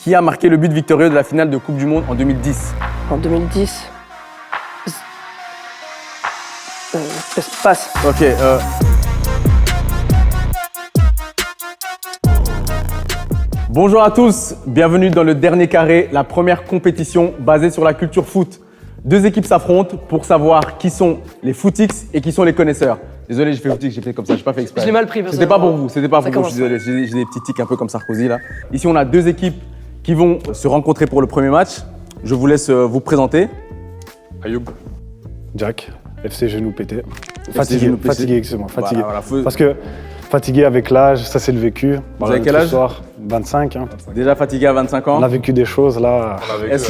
Qui a marqué le but victorieux de la finale de Coupe du Monde en 2010? En 2010. Passe. Ok. Bonjour à tous, bienvenue dans le dernier carré, la première compétition basée sur la culture foot. Deux équipes s'affrontent pour savoir qui sont les footix et qui sont les connaisseurs. Désolé, j'ai fait footix, j'ai fait comme ça, j'ai pas fait exprès. Je l'ai mal pris. C'était pas pour vous, c'était pas pour vous, je suis désolé, j'ai des petits tics un peu comme Sarkozy là. Ici, on a deux équipes qui vont se rencontrer pour le premier match. Je vous laisse vous présenter. Ayoub. Jack, FC genou pété. Fatigué, excuse-moi, fatigué. Voilà, Parce que fatigué avec l'âge, ça c'est le vécu. Vous avez quel âge? 25. Hein. Déjà fatigué à 25 ans. On a vécu des choses là. Est-ce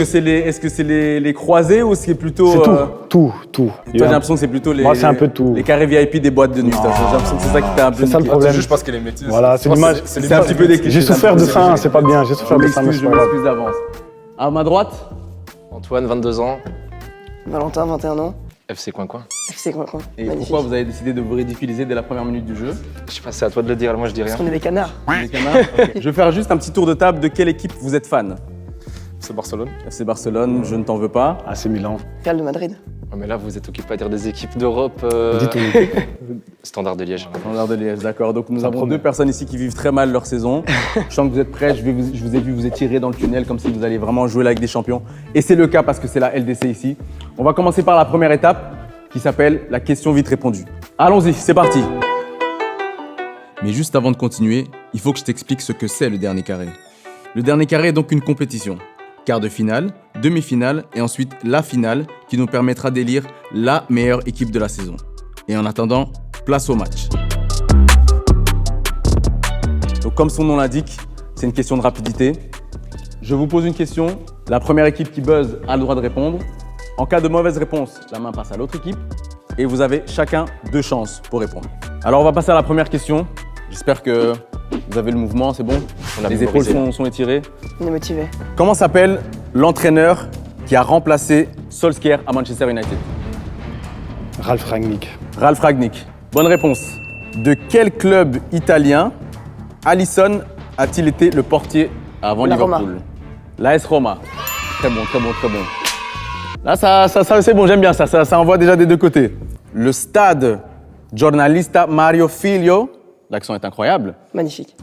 que c'est les croisés ou c'est plutôt… C'est tout. Toi, j'ai l'impression que c'est plutôt les… Moi, c'est un peu tout. Les carrés VIP des boîtes de nuit. J'ai l'impression que c'est ça qui t'a un peu… C'est ça le problème. C'est juste parce qu'elle est métisse. Voilà, c'est l'image. C'est un petit peu des… J'ai souffert de ça, c'est pas bien. J'ai souffert de ça, mais Je c'est pas grave. m'excuse d'avance. À ma droite, Antoine, 22 ans, Valentin, 21 ans. FC Coin-Coin. FC quoi. et Magnifique. pourquoi vous avez décidé de vous ridiculiser dès la première minute du jeu? Je sais pas, c'est à toi de le dire, moi je dis rien. Parce qu'on est des canards. Les canards. Ok. Je vais faire juste un petit tour de table de quelle équipe vous êtes fan. C'est Barcelone. FC Barcelone, je ne t'en veux pas. Ah, c'est Milan. Real de Madrid. Ouais, mais là, vous êtes occupé à dire des équipes d'Europe. Dites-nous. Standard de Liège. Standard de Liège, d'accord. Donc nous Ça avons promet. deux personnes ici qui vivent très mal leur saison. Je sens que vous êtes prêts, je vous ai vu vous étirer dans le tunnel comme si vous alliez vraiment jouer là avec des champions. Et c'est le cas parce que c'est la LDC ici. On va commencer par la première étape qui s'appelle la question vite répondue. Allons-y, c'est parti. Mais juste avant de continuer, il faut que je t'explique ce que c'est le dernier carré. Le dernier carré est donc une compétition. Quart de finale, demi-finale et ensuite la finale qui nous permettra d'élire la meilleure équipe de la saison. Et en attendant, place au match. Donc comme son nom l'indique, c'est une question de rapidité. Je vous pose une question, la première équipe qui buzz a le droit de répondre. En cas de mauvaise réponse, la main passe à l'autre équipe et vous avez chacun 2 chances pour répondre. Alors on va passer à la première question. J'espère que vous avez le mouvement, c'est bon? Les épaules sont étirées. On est motivés. Comment s'appelle l'entraîneur qui a remplacé Solskjaer à Manchester United? Ralf Rangnick. Ralf Rangnick. Bonne réponse. De quel club italien Alisson a-t-il été le portier avant La Liverpool? Roma. L'AS Roma. Très bon. Là, ça c'est bon, j'aime bien ça. Ça envoie déjà des deux côtés. Le stade Giornalista Mario Filho, l'accent est incroyable. Magnifique.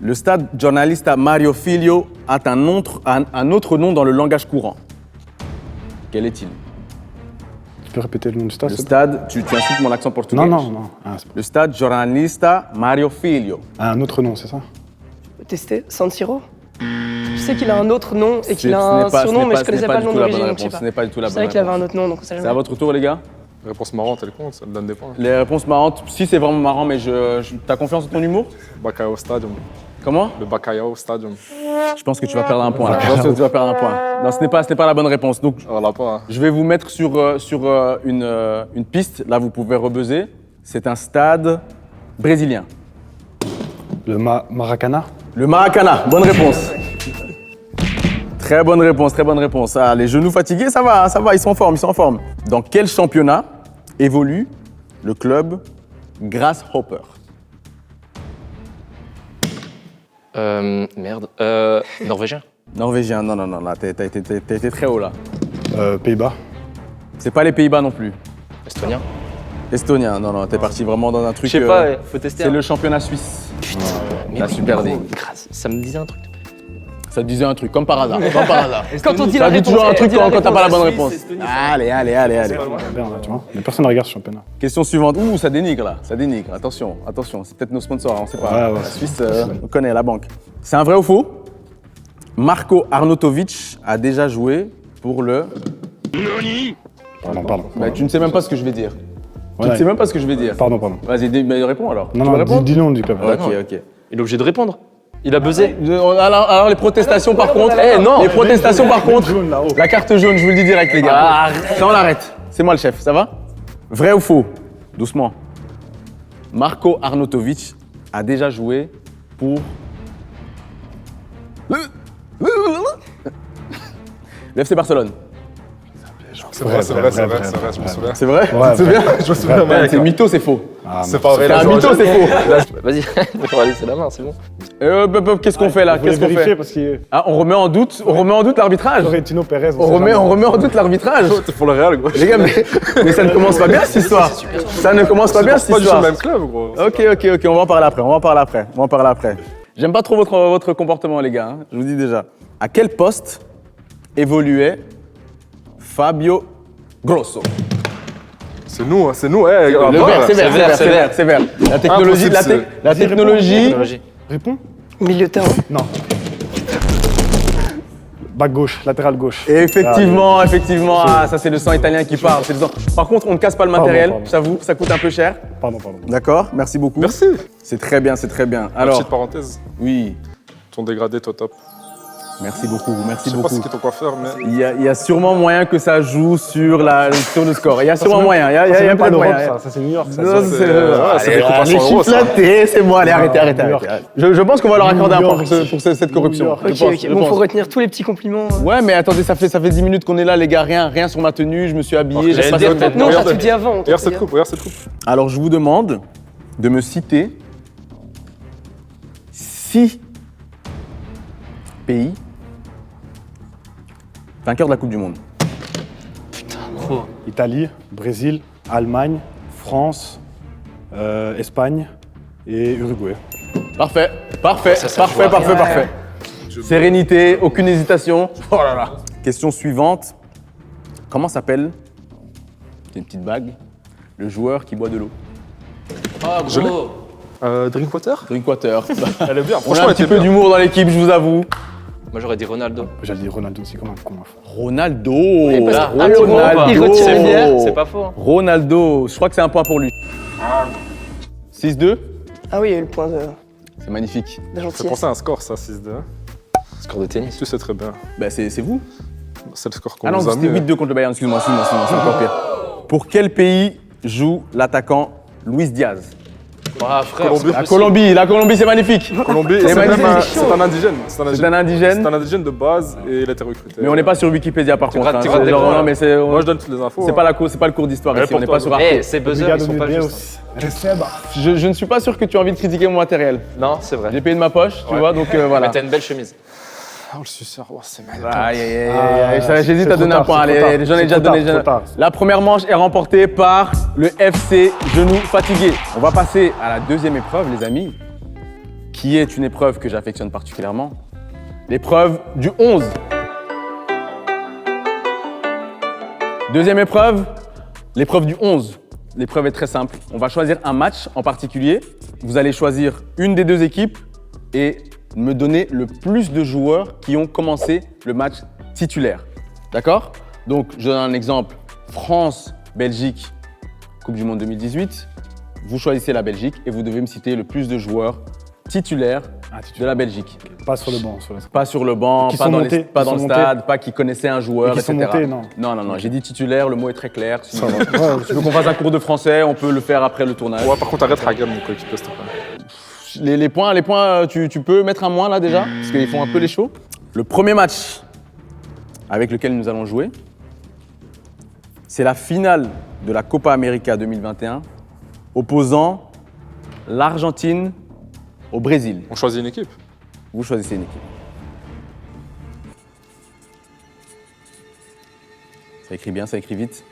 Le stade Giornalista Mario Filho a un autre nom dans le langage courant. Quel est-il? Tu peux répéter le nom du stade? Le stade, tu insultes mon accent portugais? Non. Ah, c'est pas- Le stade Giornalista Mario Filho. Ah, un autre nom, c'est ça? Tester San Siro. Je sais qu'il a un autre nom et qu'il a Ce un n'est pas- surnom, mais je ce n'est connaissais pas pas du le nom tout la bonne d'origine, donc je sais réponse. pas. Ce n'est pas du tout la Je bonne savais qu'il avait réponse. un autre nom, donc on sait C'est à jamais. votre tour, les gars. Réponse marrante, elle compte, ça te donne des points. Les réponses marrantes. Si, c'est vraiment marrant, mais t'as confiance en ton humour? Bacalhau Stadium. Comment? Le Bacalhau Stadium. Je pense que tu vas perdre un point. Là. Je pense que tu vas perdre un point. Non, ce n'est pas la bonne réponse. Donc, Voilà pas. Hein. je vais vous mettre sur une piste. Là, vous pouvez rebuzzer. C'est un stade brésilien. Le Maracana. Le Maracana. Bonne réponse. Très bonne réponse. Ah, les genoux fatigués, ça va, ils sont en forme. Dans quel championnat évolue le club Grasshopper? Norvégien. Norvégien, non, là, t'as été très haut là. Pays-Bas. C'est pas les Pays-Bas non plus. Estonien. Estonien, non, t'es parti vraiment dans un truc. Je sais pas, faut tester. C'est le championnat suisse. Mais la Super League. Ça me disait un truc. Ça te disait un truc, comme par hasard. Quand on dit Ça la dit réponse, toujours un truc dis la quand t'as pas la réponse. bonne réponse. Allez. Merde, là, tu vois. Mais personne ne regarde ce championnat. Question suivante. Ouh, ça dénigre là, ça dénigre. Attention, c'est peut-être nos sponsors, on sait pas. Ouais. La Suisse, on connaît la banque. C'est un vrai ou faux? Marko Arnautovic a déjà joué pour le… Pardon. Bah, tu ne sais même pas ce que je vais dire. Tu Ouais. ne sais même pas ce que je vais dire. Pardon. Vas-y, réponds alors. Tu veux Non, répondre? dis le nom du club. Ok. Il est obligé de répondre. Il a buzzé. Alors les protestations par contre. non. Les protestations par contre. La carte jaune, je vous le dis direct les gars. Ça on l'arrête. C'est moi le chef, ça va? Vrai ou faux? Doucement. Marko Arnautovic a déjà joué pour l'FC Barcelone. C'est vrai, je me souviens. C'est vrai? Ouais, Tu te souviens? Je me souviens, mec. C'est mytho, c'est faux. Ah, C'est pas vrai, C'est un là, mytho, c'est faux. Vas-y, on va laisser la main, c'est bon. Qu'est-ce qu'on fait là? Vous voulez Qu'est-ce qu'on vérifier fait? parce que Ah, on remet en doute l'arbitrage. Florentino Pérez. On remet en doute l'arbitrage. T'es pour le Real, gros. Les gars, mais ça ne commence pas bien cette histoire. Ça ne commence pas bien cette Pas du tout histoire. le même club, gros. Ok, on va en parler après. J'aime pas trop votre comportement, les gars, hein, je vous dis déjà. À quel poste évoluait Fabio Grosso? C'est nous, Le vert, c'est vert. La technologie, Impossible, la technologie. Technologie. Réponds. Milieu de terrain. Non. Back gauche, latéral gauche. Et effectivement, ça c'est le sang italien qui parle. c'est le sang. Par contre, on ne casse pas le matériel, pardon. j'avoue, ça coûte un peu cher. Pardon. D'accord, merci beaucoup. Merci. C'est très bien. Alors, Petite parenthèse, oui, ton dégradé, toi top. merci beaucoup. Je sais pas c'est qui ton coiffeur, mais. Il y a sûrement moyen que ça joue sur le score. Il y a sûrement moyen. Il y a C'est pas même pas de d'Europe, moyen. ça c'est New York. Ça, Non, ça. c'est des coupes à 100 les euros, chiffres ça. latés, c'est bon. Allez, arrêtez. New York. Je pense qu'on va leur accorder un point New pour, York. pour cette corruption. New York. Je Ok, pense, je bon, pense. faut retenir tous les petits compliments. Ouais, mais attendez, ça fait 10 minutes qu'on est là, les gars. Rien sur ma tenue. Je me suis habillé. Ok, j'ai j'allais passé dire, le temps. Non, Regarde- t'as tout dit avant. Regarde cette coupe. Alors, je vous demande de me citer 6 pays vainqueurs de la Coupe du Monde. Gros. Italie, Brésil, Allemagne, France, Espagne et Uruguay. Parfait. Ça joue à Parfait. Sérénité, aucune hésitation. Oh là là. Question suivante. Comment s'appelle, c'est une petite bague, le joueur qui boit de l'eau? Ah, Je l'ai. gros. Drinkwater. Drinkwater. Elle est bien, On a franchement, un elle petit était peu bien. d'humour dans l'équipe, je vous avoue. Moi, j'aurais dit Ronaldo. J'allais dire Ronaldo aussi comme un con. Ronaldo. parce que un petit mot, il retire C'est les bières. faux. C'est pas faux. hein. Ronaldo. Je crois que c'est un point pour lui. 6-2. Ah oui, il y a eu le point C'est magnifique. de Ça fait gentillesse. penser à un score, ça, 6-2. Score de tennis. Tu sais très bien. Ben, c'est vous. C'est le score qu'on Ah non, nous a c'était mis. 8-2 contre le Bayern. Excuse-moi, c'est encore pire. Pour quel pays joue l'attaquant Luis Diaz? Ah, frère. Colombie. La Colombie, c'est magnifique. Colombie, C'est c'est magnifique. un indigène. C'est un indigène. C'est un indigène de base et il a été recruté. Mais on n'est pas sur Wikipédia par contre. grattes- hein. tu grattes C'est des genre, points, non, là. mais c'est Moi, je donne toutes les infos. c'est pas le cours d'histoire Ouais, ici. On n'est pour pas toi, sur Arte. Eh, ces buzzers, ils sont pas justes. Je ne suis pas sûr que tu as envie de critiquer mon matériel. hein. Non, c'est vrai. J'ai payé de ma poche, tu Ouais. vois, donc voilà. Mais t'as une belle chemise. Oh, le suceur, oh, c'est mal. J'hésite c'est à donner trop un point. tard, c'est Allez, trop j'en ai tard. déjà donné. C'est trop tard. La première manche est remportée par le FC Genou Fatigué. On va passer à la deuxième épreuve, les amis, qui est une épreuve que j'affectionne particulièrement. L'épreuve du 11. Deuxième épreuve, l'épreuve du 11. L'épreuve est très simple. On va choisir un match en particulier. Vous allez choisir une des deux équipes et me donner le plus de joueurs qui ont commencé le match titulaire. D'accord? Donc, je donne un exemple. France-Belgique, Coupe du Monde 2018. Vous choisissez la Belgique et vous devez me citer le plus de joueurs titulaires de la Belgique. Pas sur le banc. Pas sur le banc, Qui pas sont dans, montés, pas qui dans le sont stade, pas qui connaissaient un joueur, Et qui sont etc. montés, non. Non, j'ai dit titulaire, le mot est très clair. Si Ça va. Ouais, tu veux qu'on fasse un cours de français, on peut le faire après le tournage. Ouais, par contre, arrête Hagan, mon coéquipier, s'il te plaît. Les points, tu peux mettre un moins là déjà, parce qu'ils font un peu les chauds. Le premier match avec lequel nous allons jouer, c'est la finale de la Copa América 2021, opposant l'Argentine au Brésil. On choisit une équipe. Vous choisissez une équipe. Ça écrit bien, ça écrit vite.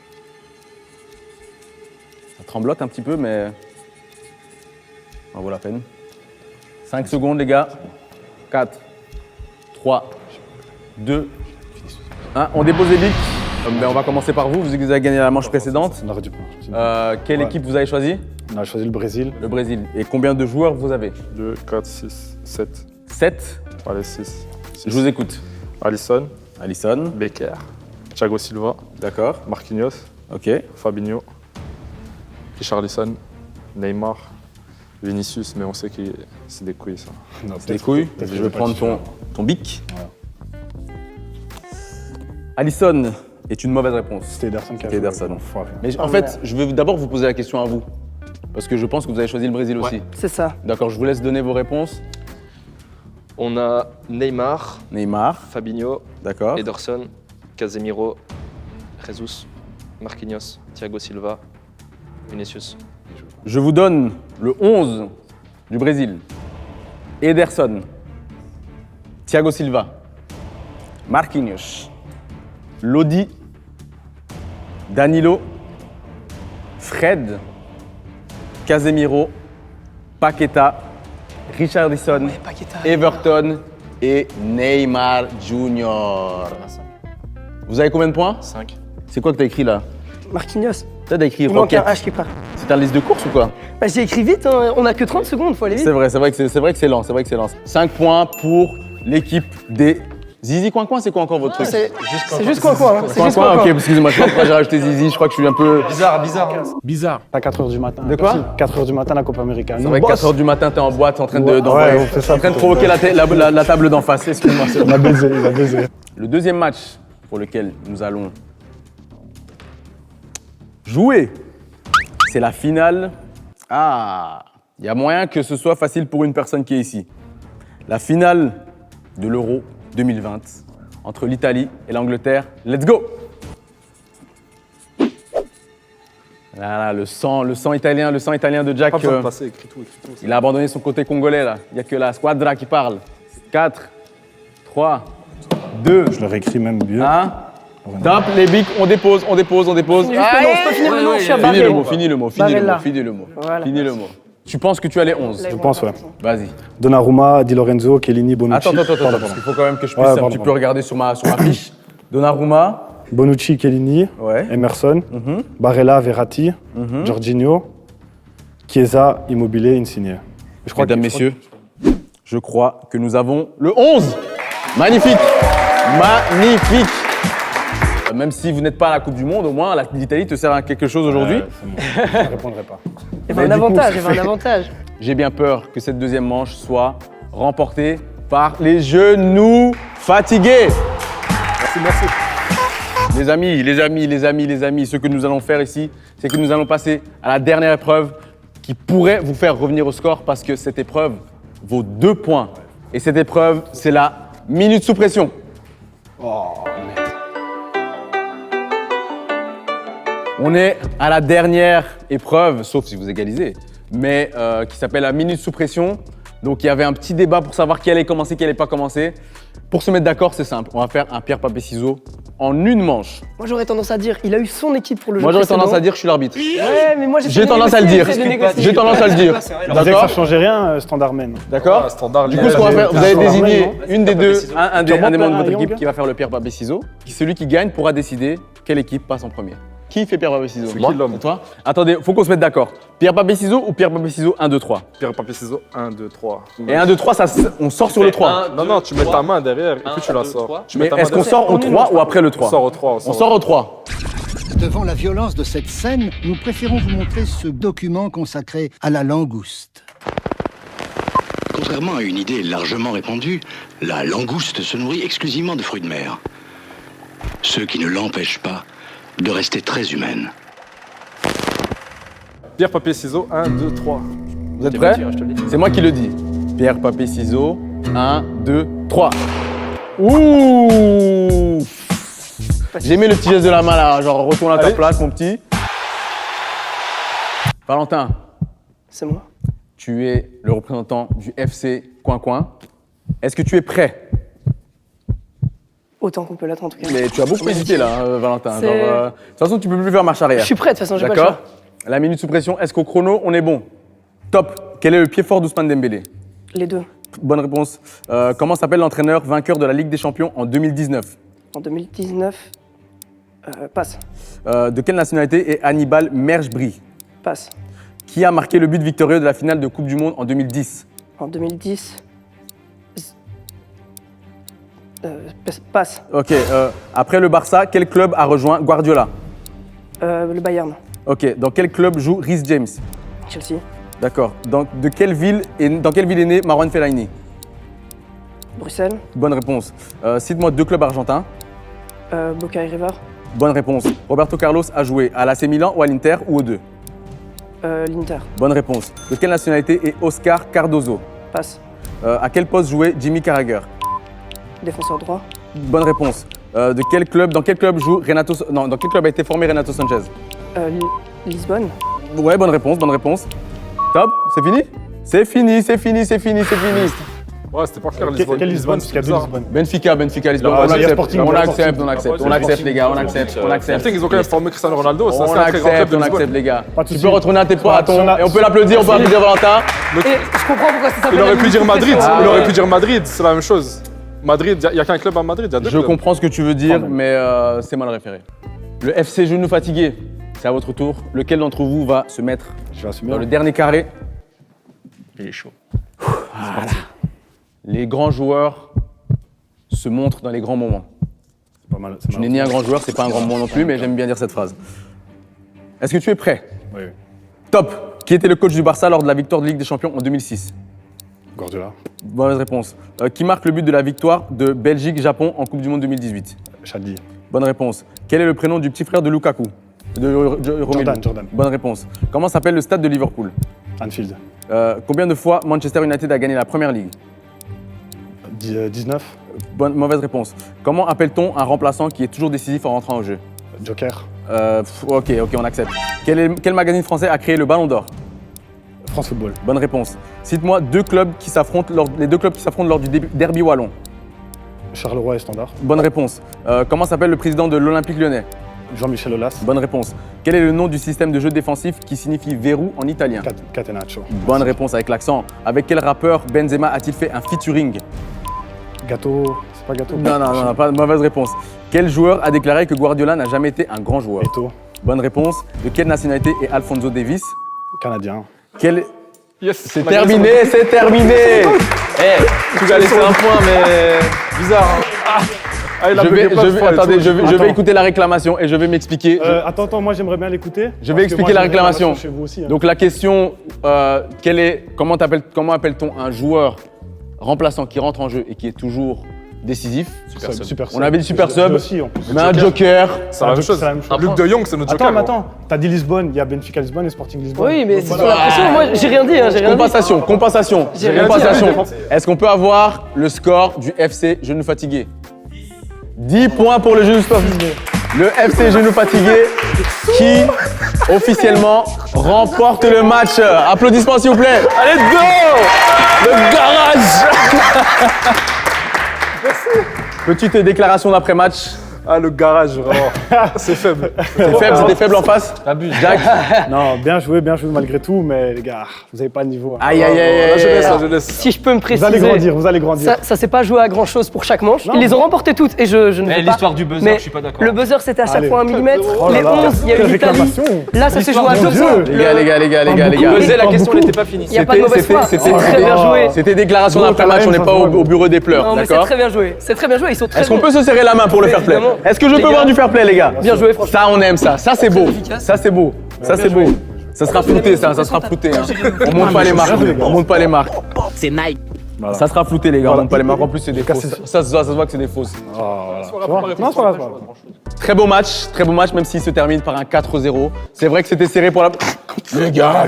Ça tremblote un petit peu, mais ça en vaut la peine. 5 secondes, les gars. 4, 3, 2, 1. On dépose les billes. On va commencer par vous, vous avez gagné la manche précédente. On aurait dû pas. Quelle Ouais. équipe vous avez choisi? On a choisi le Brésil. Le Brésil. Et combien de joueurs vous avez? 2, 4, 6, 7. 7. Allez, 6. Je vous écoute. Alisson, Alisson. Becker, Thiago Silva, D'accord. Marquinhos, Ok. Fabinho, Richarlison, Neymar, Vinicius, mais on sait que c'est des couilles, ça. Non, Des couilles. peut-être Je que vais pas prendre titulaire. ton bic. Alisson est une mauvaise réponse. C'était Ederson qui a C'était joué. Ederson. L'enfoiré. Mais en fait, je vais d'abord vous poser la question à vous. Parce que je pense que vous avez choisi le Brésil aussi. C'est ça. D'accord, je vous laisse donner vos réponses. On a Neymar, Neymar, Fabinho, d'accord. Ederson, Casemiro, Jesus, Marquinhos, Thiago Silva, Vinicius. Je vous donne le 11 du Brésil. Ederson, Thiago Silva, Marquinhos, Lodi, Danilo, Fred, Casemiro, Paqueta, Richarlison, Paqueta. Everton et Neymar Junior. Vous avez combien de points? 5. C'est quoi que t'as écrit là? Marquinhos. T'as écrit Il manque un Rocket. H qui part. C'est ta liste de course ou quoi? Bah, j'ai écrit vite, hein. On a que 30 secondes, faut aller vite. C'est vrai que c'est lent, 5 points pour l'équipe des Zizi Coin-Coin, c'est quoi encore votre truc? C'est juste quoi. Hein. C'est juste Coin-Coin, quoi. ok, excusez-moi, je sais pas pourquoi j'ai rajouté Zizi, je crois que je suis un peu... Bizarre. À 4h du matin. De quoi? 4h du matin, la Copa América. C'est vrai que 4h du matin, t'es en boîte, en train de, Ouais, on fait ça en train de pour- provoquer la table d'en face, excuse-moi. Il a baisé. Le deuxième match pour lequel nous allons jouer, c'est la finale. Ah, il y a moyen que ce soit facile pour une personne qui est ici. La finale de l'Euro 2020 entre l'Italie et l'Angleterre. Let's go! Là, le sang italien de Jack. Pas besoin de passer, écris tout. Il a abandonné son côté congolais là. Il n'y a que la squadra qui parle. 4, 3, 2, Je leur écris même mieux. 1. Top, les bics, on dépose. Finis juste le nom, je peux finir le nom, je suis à Finis le Barrel. mot. Barella. Voilà. Voilà. Finis le mot. Tu penses que tu as les 11? Je pense, ouais. Vas-y. Donnarumma, Di Lorenzo, Chiellini, Bonucci. Attends, Pardon, parce qu'il faut quand même que je puisse Ouais, un pardon, petit peu pardon. regarder sur ma fiche. Donnarumma, Bonucci, Chiellini, ouais. Emerson, Barella, Verratti, Jorginho, Chiesa, Immobile, Insigne. Je crois Mesdames, messieurs, je crois que nous avons le 11. Magnifique. Même si vous n'êtes pas à la Coupe du Monde, au moins l'Italie te sert à quelque chose aujourd'hui. Je ne répondrai pas. Il y avait un avantage. J'ai bien peur que cette deuxième manche soit remportée par les genoux fatigués. Merci. Les amis, ce que nous allons faire ici, c'est que nous allons passer à la dernière épreuve qui pourrait vous faire revenir au score parce que cette épreuve vaut 2 points. Et cette épreuve, c'est la minute sous pression. On est à la dernière épreuve, sauf si vous égalisez, mais qui s'appelle la minute sous pression. Donc il y avait un petit débat pour savoir qui allait commencer, qui allait pas commencer. Pour se mettre d'accord, c'est simple. On va faire un pierre, papier, ciseaux en une manche. Moi, j'aurais tendance à dire, il a eu son équipe pour le jeu. Moi, j'aurais précédent. tendance à dire que je suis l'arbitre. Ouais, mais moi, J'ai tendance à le dire. J'ai tendance à le dire. Vous disiez que ça D'accord? changeait rien, standard men. D'accord? Ah, standard. Du coup, ce qu'on va faire, vous avez désigné une des deux, un des Comment membres de t'as votre un équipe Young qui va faire le pierre, papier, ciseaux. Celui qui gagne pourra décider quelle équipe passe en premier. Qui fait pierre, papier, ciseaux? C'est qui l'homme? C'est toi? Attendez, faut qu'on se mette d'accord. Pierre, papier, ciseaux ou pierre, papier, ciseaux 1, 2, 3? Pierre, papier, ciseaux, 1, 2, 3. Et 1, 2, 3, on sort sur le 3. Non, tu mets ta main derrière et puis tu la sors. Tu Mais mets ta main est-ce qu'on derrière. sort au 3 ou après le On 3? sort au 3. On sort au 3. Devant la violence de cette scène, nous préférons vous montrer ce document consacré à la langouste. Contrairement à une idée largement répandue, la langouste se nourrit exclusivement de fruits de mer. Ce qui ne l'empêche pas de rester très humaine. Pierre, papier, ciseaux, 1, 2, 3. Vous êtes prêts? C'est moi qui le dis. Pierre, papier, ciseaux. 1, 2, 3. Ouh! J'ai aimé le petit geste de la main là, genre retourne à ta place, mon petit. Valentin, C'est moi. tu es le représentant du FC Coin-Coin. Est-ce que tu es prêt? Autant qu'on peut l'être en tout cas. Mais tu as beaucoup hésité là, Valentin. C'est- De toute façon, tu peux plus faire marche arrière. Je suis prêt, de toute façon, j'ai pas le D'accord? choix. La minute sous pression, est-ce qu'au chrono, on est bon? Top. Quel est le pied fort d'Ousmane Dembélé? Les deux. Bonne réponse. Comment s'appelle l'entraîneur vainqueur de la Ligue des Champions en 2019? En 2019, passe. De quelle nationalité est Hannibal Merchbry? Passe. Qui a marqué le but victorieux de la finale de Coupe du Monde en 2010? En 2010, passe. Ok. Après le Barça, quel club a rejoint Guardiola? Le Bayern. Ok. Dans quel club joue Reece James? Chelsea. D'accord. Dans quelle ville est né Marwan Fellaini? Bruxelles. Bonne réponse. Cite-moi 2 clubs argentins. Boca et River. Bonne réponse. Roberto Carlos a joué à l'AC Milan ou à l'Inter ou aux deux? L'Inter. Bonne réponse. De quelle nationalité est Oscar Cardozo? Passe. À quel poste jouait Jimmy Carragher? Défenseur droit. Bonne réponse. Dans quel club joue Renato? Non, dans quel club a été formé Renato Sanchez? Lisbonne. Ouais, bonne réponse. Top, c'est fini? C'est fini, c'est fini, c'est fini, c'est fini. Ouais, c'était pas clair, Lisbonne. Quel Lisbonne? Parce qu'il y a deux Lisbonne. Benfica, Lisbonne. Ah, On il y a accepte, Sporting, on il y a accepte, Sporting. on accepte, Ah, on accepte, Sporting, les gars, on accepte, on accepte. Ils ont quand même formé Cristiano Ronaldo, ça On c'est un très grand club accepte, de on Lisbonne. accepte, les gars. Pas de Tu soucis. peux retourner à tes points, Si on a- et on peut l'applaudir, on peut applaudir Valentin. Et je comprends pourquoi ça s'appelle. Il aurait la pu dire mythique Madrid, question. il aurait ouais. pu dire Madrid, c'est la même chose. Madrid, il n'y a qu'un club à Madrid, il y a deux Je clubs. comprends ce que tu veux dire, Pardon. mais c'est mal référé. Le FC Genou Fatigué, c'est à votre tour. Lequel d'entre vous va se mettre Je vais assumer. dans le dernier carré? Il est chaud. Les grands joueurs se montrent dans les grands moments. C'est pas mal. c'est Je n'ai mal. ni un grand joueur, c'est pas un grand moment non plus, mais j'aime bien dire cette phrase. Est-ce que tu es prêt? Oui, oui. Top. Qui était le coach du Barça lors de la victoire de Ligue des Champions en 2006? Guardiola. Bonne réponse. Qui marque le but de la victoire de Belgique-Japon en Coupe du Monde 2018? Chadi. Bonne réponse. Quel est le prénom du petit frère de Lukaku? Romelu. Jordan. Bonne réponse. Comment s'appelle le stade de Liverpool? Anfield. Combien de fois Manchester United a gagné la Première Ligue? 19. Mauvaise réponse. Comment appelle-t-on un remplaçant qui est toujours décisif en rentrant au jeu? Joker. Ok, on accepte. Quel magazine français a créé le Ballon d'Or? France Football. Bonne réponse. Cite-moi les deux clubs qui s'affrontent lors du derby wallon. Charleroi et Standard. Bonne réponse. Comment s'appelle le président de l'Olympique lyonnais? Jean-Michel Aulas. Bonne réponse. Quel est le nom du système de jeu défensif qui signifie verrou en italien? Catenaccio. Bonne réponse avec l'accent. Avec quel rappeur Benzema a-t-il fait un featuring? Gâteau. C'est pas gâteau. Non, pas de mauvaise réponse. Quel joueur a déclaré que Guardiola n'a jamais été un grand joueur? Eto'o. Bonne réponse. De quelle nationalité est Alphonso Davies? Canadien. Yes, C'est terminé, c'est terminé. Tu vas laisser un point, mais. Bizarre, hein. Ah, il a Je bugué plein de fois et attendez, tout. je vais Attends. écouter la réclamation et je vais m'expliquer. Attends, moi j'aimerais bien l'écouter. Je vais expliquer la réclamation. Chez vous aussi, hein. Donc la question, comment appelle-t-on un joueur remplaçant qui rentre en jeu et qui est toujours décisif? Super On avait dit super Je sub. aussi, en plus. Mais un joker. C'est la même chose. C'est la même chose. Luc de Jong, c'est notre joker. Attends, mais gros. attends. T'as dit Lisbonne, il y a Benfica Lisbonne et Sporting Lisbonne. Oui, mais Donc c'est voilà. sur la pression. Moi, j'ai rien dit. J'ai rien dit. Compensation. J'ai rien dit. Compensation. Est-ce qu'on peut avoir le score du FC Genou Fatigué? 10 points pour le Genou Fatigué. Le FC Genou Fatigué qui officiellement remporte le match. Applaudissements s'il vous plaît. Allez, go! Le garage. Petite déclaration d'après-match. Ah, le garage, vraiment. C'est faible. C'était faible en face. Jack. Non, bien joué malgré tout, mais les gars, vous avez pas le niveau. Aïe, aïe, aïe, La aïe, jeunesse, aïe. la jeunesse. Si je peux me Vous allez préciser. grandir. Ça s'est pas joué à grand chose pour chaque manche. Non. Ils les ont remportées toutes et je ne veux pas. L'histoire du buzzer, Mais je suis pas d'accord. le buzzer c'était à chaque Allez. fois un millimètre. Oh là Les là. 11, il y a eu Quelle l'Italie. réclamation. Là, ça s'est joué à Mon 200. Dieu. Les gars. Buzzer, la Pas question beaucoup. n'était pas finie. Il n'y a pas de mauvaise foi. C'est très bien joué. C'était déclaration Gros, d'après-match, on n'est pas au bureau des pleurs, Non, mais c'est d'accord? très bien joué. C'est très bien joué. Ils sont très Est-ce qu'on bons. peut se serrer la main pour le fair play? Évidemment. Est-ce que je Les peux gars. voir du fair play, les gars? Bien joué, franchement. Ça, on aime ça. Ça, c'est beau. efficace. Ça, c'est beau. Ça, c'est beau. Ça sera flouté, ça sera flouté. hein. On monte pas les marques. On monte pas les marques. C'est Nike. Ça sera flouté, les gars. On Voilà. monte pas les marques. En plus, c'est des fausses. Ça se voit que c'est des fausses. Non, c'est pas grave. Très beau match, même s'il se termine par un 4-0. C'est vrai que c'était serré pour la. Les gars.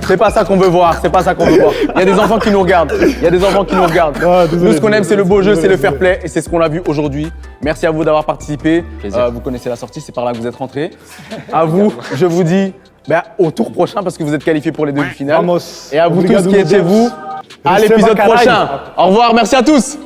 C'est pas ça qu'on veut voir. Il y a des enfants qui nous regardent. Ah, désolé, Nous, ce qu'on aime, c'est le beau jeu, désolé, c'est le fair désolé. play. Et c'est ce qu'on a vu aujourd'hui. Merci à vous d'avoir participé. Vous connaissez la sortie, c'est par là que vous êtes rentrés. À vous, je vous dis au tour prochain parce que vous êtes qualifiés pour les demi-finales. Vamos. Et à vous tous Obrigado, qui êtes chez Deus. vous, à Restez l'épisode bacalhau. prochain. Au revoir, merci à tous.